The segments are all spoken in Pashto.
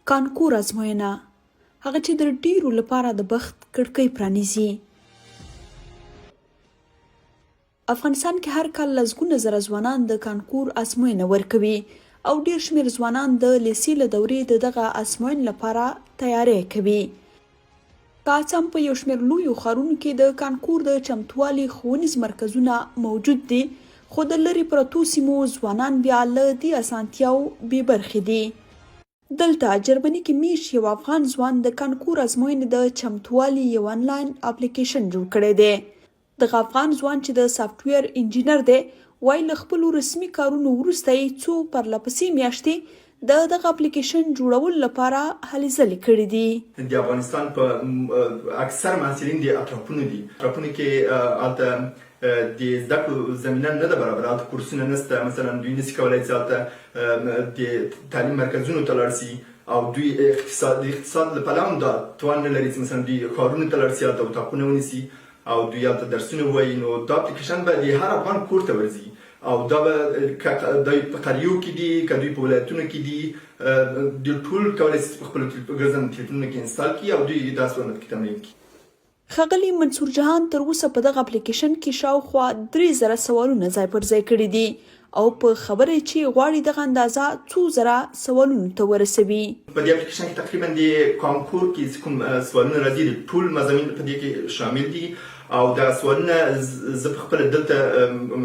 کانکور ازموینه هغه چې د ډیرو لپاره د بخت کړکۍ پرانیزي. افغانستان کې هر کال لسګونه زره ځوانان د کانکور ازموینه ورکوي او ډیر شمیر ځوانان د لیسې له دورې دغه ازموینې لپاره تیاری کوي. که څه هم په یو شمیر لویو ښارونو کې د کانکور د چمتووالي ښوونیز مرکزونه موجود دي، خو د لرې پرتو سیمو ځوانان بیا له دې اسانتیاو بې برخې دي. دلته جرمني کې میش یو افغان ځوان د کانکور ازموینې د چمتووالي یو انلاین اپلیکیشن جوړ کړی دی. دغه افغان ځوان چې د سافټویر انجینر دی وایي له خپلو رسمي کارونو وروسته یې څو پرلپسې میاشتې دغه اپلیکیشن جوړولو لپاره هلې ځلې کړي دي. د افغانستان په اکثر محصلین د اطرافونو دي، اطرافونو کې هلته د زده کړو زمینه نه ده برابره، هلته کورسونه نشته. مثلا دوی نشي کولی چې هلته د تعلیم مرکزونو ته لاړ شي او دوی د اقتصاد له پلوه هم دا توان نه لري چې مثلا دوی ښارونو ته لاړ شي، هلته اتاقونه ونیسي او دوی هلته درسونه ووایي. نو دا اپلیکیشن به د هر افغان کور ته ورځي او دا به دوی په قریو کې دي که دوی په ولایتونو کې دي، دوی ټول کولی شي په خپلو ګرځنده تلیفونونو کې انسټال کړي او دوی دا ازموینه پکې تمرین کړي. ښاغلي منصور جهان تر اوسه په دغه اپلیکیشن کې شاوخوا 3000 سوالونه ځای پر ځای کړي دي او په خبره چې غواړي دغه اندازه څو زره سوالونو ته ورسوي. په دې اپلیکیشن کې تقریبا د کانکور کې کوم سوالونه راځي ټول مضامین په دې کې شامل دي او دا سوالونه زه په خپله دلته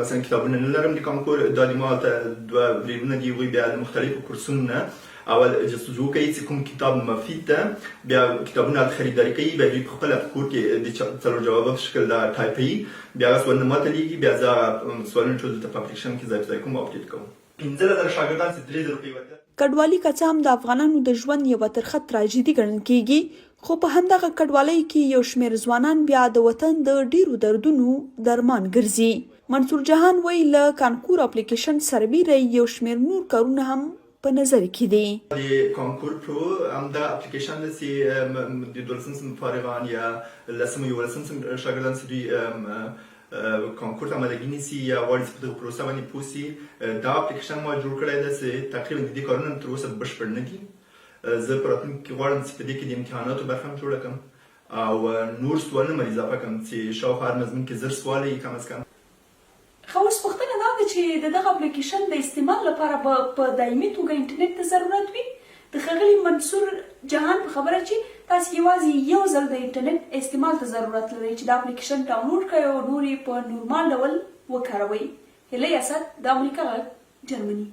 مثلا کتابونه نه لرم د کانکور، دا د ما ته دوه بریلونه دي، هغوی بیا د مختلفو کورسونو نه اول جستجو کوي چې کوم کتاب مفید ده، بیا کتابونه خریداري کوي، بیا دوی په خپله په کور کې د څلور جوابه په شکل دا ټایپوي، بیا هغه سوالونه ماته لیږي، بیا زه سوالونه ټول دلته په اپلیکیشن کې ځای په ځای کوم او اپډیټ کوم. 15,000 شاګردان چې 3,000 روپۍ ورکوي. کډوالي که څه هم د افغانانو د ژوند یوه ترخه تراژیدي ګڼل کیږي، خو په همدغه کډوالۍ کې یو شمېر ځوانان بیا د وطن د ډیرو دردونو درمان ګرځي. منصور جهان وایي له کانکور اپلیکیشن سربیره یو شمېر نور کارونه هم په نظر کې دي. د کانکور پرو همدا اپلیکیشن ده چې د 12 صنف فارغان یا 11 صنف شاګردان چې دوی کانکور ته آمادګي نیسي یا غواړي چې په دغه پروسه باندې پوه سي، دا اپلیکیشن ما جوړ کړی ده چې تقریبا د دې کارونه تر اوسه بشپړ نه دي. زه په راتلونکي کې غواړم چې په دې کې د امتحاناتو برخه هم جوړه کړم او نور سوالونه مې اضافه کړم چې شاوخوا هر مضمون کې 1000 سوال وي کم از کم. ښه، اوس پوښتنه دا ده چې د دغه اپلیکیشن د استعمال لپاره به په دایمي توګه انټرنیټ ته ضرورت وي. د ښاغلي منصور جهان په خبره چې تاسو یوازې یو ځل د انټرنیټ استعمال ته ضرورت لرئ چې د اپلیکیشن ډاونلوډ کړئ او نور یې په نورمال ډول وکاروئ. هیلۍ اسد، د امریکا غږ، جرمني.